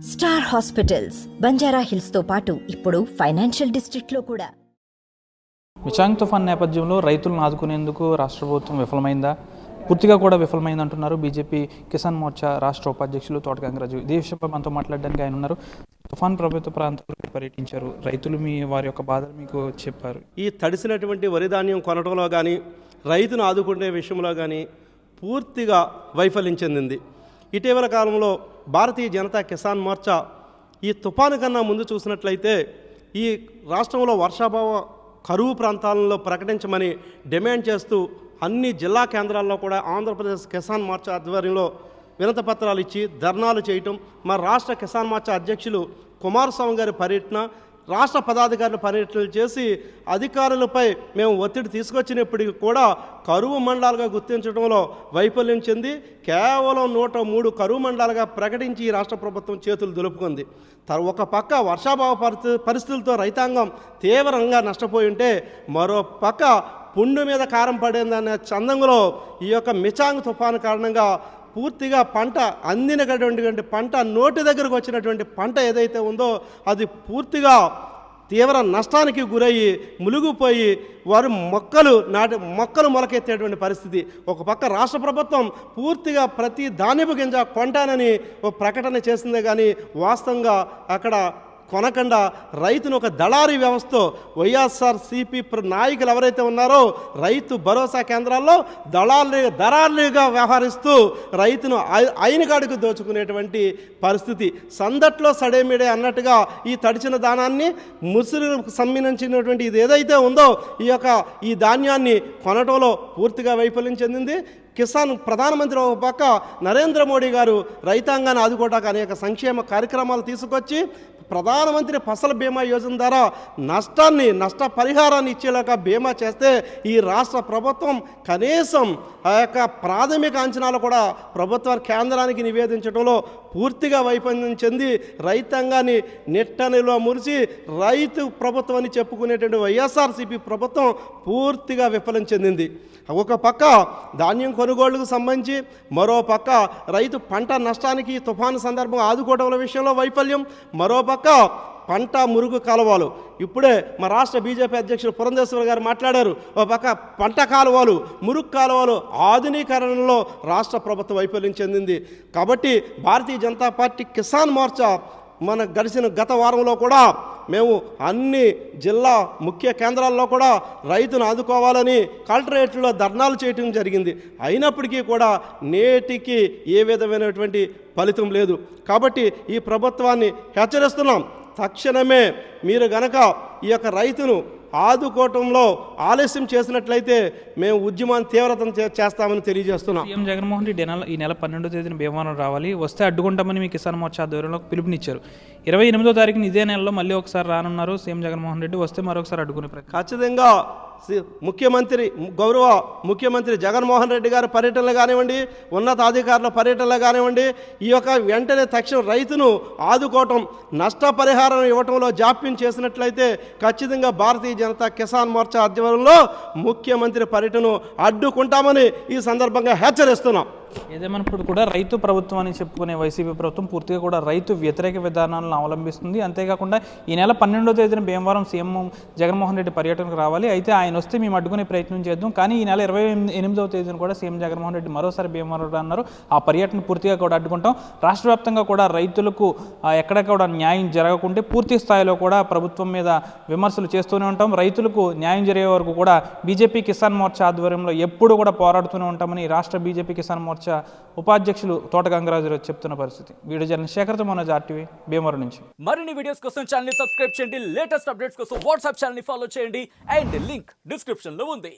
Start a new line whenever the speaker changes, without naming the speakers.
Star hospitals Banjara hills తో పాటు ఇప్పుడు ఫైనాన్షియల్ డిస్ట్రిక్ట్ లో కూడా.
మిచాంగ్ తుఫాన్ నేపథ్యంలో రైతులను ఆదుకునేందుకు రాష్ట్ర ప్రభుత్వం విఫలమైందా? పూర్తిగా కూడా విఫలమైంది అంటున్నారు బీజేపీ కిసాన్ మోర్చా రాష్ట్ర ఉపాధ్యక్షులు తోట గంగరాజు. ఇదే విషయంపై మనతో మాట్లాడడానికి ఆయన ఉన్నారు. తుఫాన్ ప్రభావిత ప్రాంతాల్లో పర్యటించారు. రైతులు వారి యొక్క బాధలు మీకు చెప్పారు.
ఈ తడిసినటువంటి వరి ధాన్యం కొనడంలో కానీ రైతును ఆదుకునే విషయంలో కానీ పూర్తిగా వైఫల్యం చెందింది. ఇటీవల కాలంలో భారతీయ జనతా కిసాన్ మోర్చా ఈ తుఫాను కన్నా ముందు చూసినట్లయితే ఈ రాష్ట్రంలో వర్షాభావ కరువు ప్రాంతాలలో ప్రకటించమని డిమాండ్ చేస్తూ అన్ని జిల్లా కేంద్రాల్లో కూడా ఆంధ్రప్రదేశ్ కిసాన్ మోర్చా ఆధ్వర్యంలో వినతి పత్రాలు ఇచ్చి ధర్నాలు చేయటం, మా రాష్ట్ర కిసాన్ మోర్చా అధ్యక్షులు కుమారస్వామి గారి పర్యటన, రాష్ట్ర పదాధికారుల పర్యటనలు చేసి అధికారులపై మేము ఒత్తిడి తీసుకొచ్చినప్పటికీ కూడా కరువు మండలాలుగా గుర్తించడంలో వైఫల్యం చెంది కేవలం 103 కరువు మండలాలుగా ప్రకటించి ఈ రాష్ట్ర ప్రభుత్వం చేతులు దులుపుకుంది. ఒక పక్క వర్షాభావ పరిస్థితులతో రైతాంగం తీవ్రంగా నష్టపోయి ఉంటే, మరో పక్క పుండు మీద కారం పడేందనే చందంలో ఈ యొక్క మిచాంగ్ తుఫాను కారణంగా పూర్తిగా పంట అందినటువంటి పంట, నోటి దగ్గరకు వచ్చినటువంటి పంట ఏదైతే ఉందో అది పూర్తిగా తీవ్ర నష్టానికి గురయ్యి మునిగిపోయి వారు మొక్కలు మొలకెత్తేటువంటి పరిస్థితి. ఒక పక్క రాష్ట్ర ప్రభుత్వం పూర్తిగా ప్రతి ధాన్యపు గింజ కొంటానని ఒక ప్రకటన చేసిందే కానీ వాస్తవంగా అక్కడ కొనకుండా రైతును ఒక దళారీ వ్యవస్థతో వైఎస్ఆర్సీపీ నాయకులు ఎవరైతే ఉన్నారో రైతు భరోసా కేంద్రాల్లో దళారులుగా వ్యవహరిస్తూ రైతును అయినగాడికి దోచుకునేటువంటి పరిస్థితి. సందట్లో సడేమిడే అన్నట్టుగా ఈ తడిచిన దానాన్ని ముసురుకు సంబంధించినటువంటి ఇది ఏదైతే ఉందో ఈ ధాన్యాన్ని కొనటంలో పూర్తిగా వైఫల్యం చెందింది. కిసాన్ ప్రధానమంత్రి ఒక పక్క నరేంద్ర మోడీ గారు రైతాంగాన్ని ఆదుకోవడానికి అనేక సంక్షేమ కార్యక్రమాలు తీసుకొచ్చి ప్రధానమంత్రి ఫసల్ బీమా యోజన ద్వారా నష్టపరిహారాన్ని ఇచ్చేలాగా బీమా చేస్తే ఈ రాష్ట్ర ప్రభుత్వం కనీసం ఆ యొక్క ప్రాథమిక అంచనాలు కూడా కేంద్రానికి నివేదించడంలో పూర్తిగా వైఫల్యం చెంది రైతాంగాన్ని నిట్టనిలో మురిసి రైతు ప్రభుత్వం అని చెప్పుకునేటువంటి వైఎస్ఆర్సీపీ ప్రభుత్వం పూర్తిగా విఫలం చెందింది. ఒక పక్క ధాన్యం కొనుగోళ్లకు సంబంధించి, మరో పక్క రైతు పంట నష్టానికి తుఫాను సందర్భంగా ఆదుకోవడం విషయంలో వైఫల్యం, మరో పక్క పంట మురుగు కాలువలు. ఇప్పుడే మా రాష్ట్ర బీజేపీ అధ్యక్షులు పురంధేశ్వర్ గారు మాట్లాడారు. ఒక పక్క పంట కాలువలు, మురుగు కాలువలు ఆధునీకరణలో రాష్ట్ర ప్రభుత్వం వైఫల్యం చెందింది. కాబట్టి భారతీయ జనతా పార్టీ కిసాన్ మోర్చా గత వారంలో కూడా మేము అన్ని జిల్లా ముఖ్య కేంద్రాల్లో కూడా రైతును ఆదుకోవాలని కలెక్టరేట్లో ధర్నాలు చేయటం జరిగింది. అయినప్పటికీ కూడా నేటికి ఏ విధమైనటువంటి ఫలితం లేదు. కాబట్టి ఈ ప్రభుత్వాన్ని హెచ్చరిస్తున్నాం, తక్షణమే మీరు గనక ఈ యొక్క రైతును ఆదుకోవటంలో ఆలస్యం చేసినట్లయితే మేము ఉద్యమాన్ని తీవ్రతం చేస్తామని తెలియజేస్తున్నాం.
సీఎం జగన్మోహన్ రెడ్డి ఈ నెల 12వ తేదీన భీమవరం రావాలి, వస్తే అడ్డుకుంటామని మీ కిసాన్ మోర్చా ఆధ్వర్యంలో పిలుపునిచ్చారు. 28వ తారీఖున ఇదే నెలలో మళ్ళీ ఒకసారి రానున్నారు సీఎం జగన్మోహన్ రెడ్డి, వస్తే మరొకసారి అడ్డుకునే
ఖచ్చితంగా గౌరవ ముఖ్యమంత్రి జగన్మోహన్ రెడ్డి గారి పర్యటనలు కానివ్వండి, ఉన్నతాధికారుల పర్యటనలు కానివ్వండి, వెంటనే తక్షణం రైతును ఆదుకోవటం, నష్టపరిహారం ఇవ్వటంలో జాప్యం చేసినట్లయితే ఖచ్చితంగా భారతీయ జనతా కిసాన్ మోర్చా ఆధ్వర్యంలో ముఖ్యమంత్రి పర్యటనను అడ్డుకుంటామని ఈ సందర్భంగా హెచ్చరిస్తున్నాం.
ఏదేమన్నప్పుడు కూడా రైతు ప్రభుత్వం అని చెప్పుకునే వైసీపీ ప్రభుత్వం పూర్తిగా కూడా రైతు వ్యతిరేక విధానాలను అవలంబిస్తుంది. అంతేకాకుండా ఈ నెల 12వ తేదీన భీమవరం సీఎం జగన్మోహన్ రెడ్డి పర్యటనకు రావాలి, అయితే ఆయన వస్తే మేము అడ్డుకునే ప్రయత్నం చేద్దాం, కానీ ఈ నెల 28వ తేదీన కూడా సీఎం జగన్మోహన్ రెడ్డి మరోసారి భీమవరం అన్నారు. ఆ పర్యటన పూర్తిగా కూడా అడ్డుకుంటాం. రాష్ట్ర వ్యాప్తంగా కూడా రైతులకు ఎక్కడ కూడా న్యాయం జరగకుంటే పూర్తి స్థాయిలో కూడా ప్రభుత్వం మీద విమర్శలు చేస్తూనే ఉంటాం. రైతులకు న్యాయం జరిగే వరకు కూడా బీజేపీ కిసాన్ మోర్చా ఆధ్వర్యంలో ఎప్పుడు కూడా పోరాడుతూనే ఉంటామని రాష్ట్ర బీజేపీ కిసాన్ మోర్చా ఉపాధ్యక్షులు తోట గంగరాజు చెప్తున్న పరిస్థితి. వీడియో జర్నలిస్ట్ శేఖర్తో మనోజ్, RTV, భీమవరం నుంచి.
మరిన్ని వీడియోస్ కోసం ఛానల్ ని సబ్స్క్రైబ్ చేయండి, లేటెస్ట్ అప్డేట్స్ కోసం వాట్సాప్ ఛానల్ ని ఫాలో చేయండి, అండ్ లింక్ డిస్క్రిప్షన్ లో ఉంది.